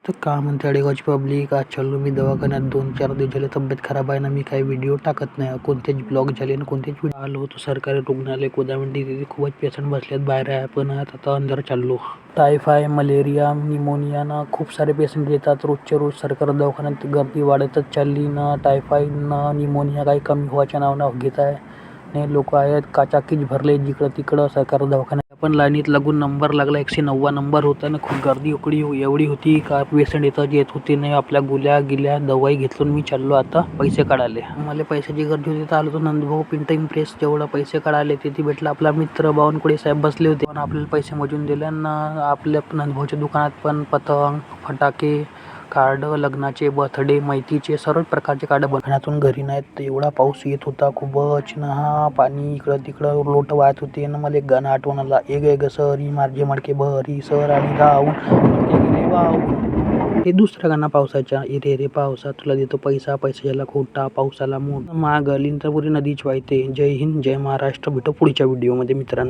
तर का म्हणते अडेगावची पब्लिक, आज चाललो मी दवाखान्यात. 2-4 दिवस झाले तब्येत खराब आहे ना. मी काही व्हिडिओ टाकत नाही, कोणतेच ब्लॉग झाले ना कोणतेच व्हिडिओ. आलो होतो सरकारी रुग्णालय कोदामंडी, तिथे खूपच पेशंट बसलेत बाहेर आहे. पण आता अंदर चाललो. टायफाय, मलेरिया, निमोनिया ना खूप सारे पेशंट येतात रोजच्या रोज. सरकारी दवाखान्यात गर्दी वाढतच चालली ना. टायफाईड ना निमोनिया काही कमी व्हायच्या नावानं घेत आहे. नाही लोक आहेत काचाकीच भरले जिकडं तिकडं सरकारी दवाखान्यात. पण लाईनीत लागून नंबर लागला, 109 नंबर होता ना. खूप गर्दी एवढी होती का पेशंट येत होते नाही. आपल्या गुल्या गिल्या दवाई घेतलून मी चाललो आता पैसे काढाले. मला पैशाची गर्दी होती तर आलो तो नंदभाऊ प्रिंटिंग प्रेस जेवढा पैसे काढाले तिथे भेटला आपला मित्र बावनकुळे साहेब बसले होते. पण आपल्याला पैसे मोजून दिले ना. आपल्या नंदभाऊच्या दुकानात पण पतंग, फटाके, कार्ड, लग्नाचे, बर्थडे, मैतीचे सर्व प्रकारचे कार्ड बनवण्यातून घरी नाहीत. तर एवढा पाऊस येत होता खूपच ना. पाणी इकडं तिकडं लोट वाहत होते ना. मला एक गाणं आठवण आला, एक सरी मार्जे मडके भरी सर आणि धावून गेले वाहून. हे दुसरं गाणं पावसाच्या. रे रे पावसा तुला देतो पैसा, पैसा झाला खोटा, पावसाला मोठ महागलीन तर पुरी नदीच वाहते. जय हिंद, जय महाराष्ट्र. भेटू पुढच्या व्हिडिओमध्ये मित्रांनो.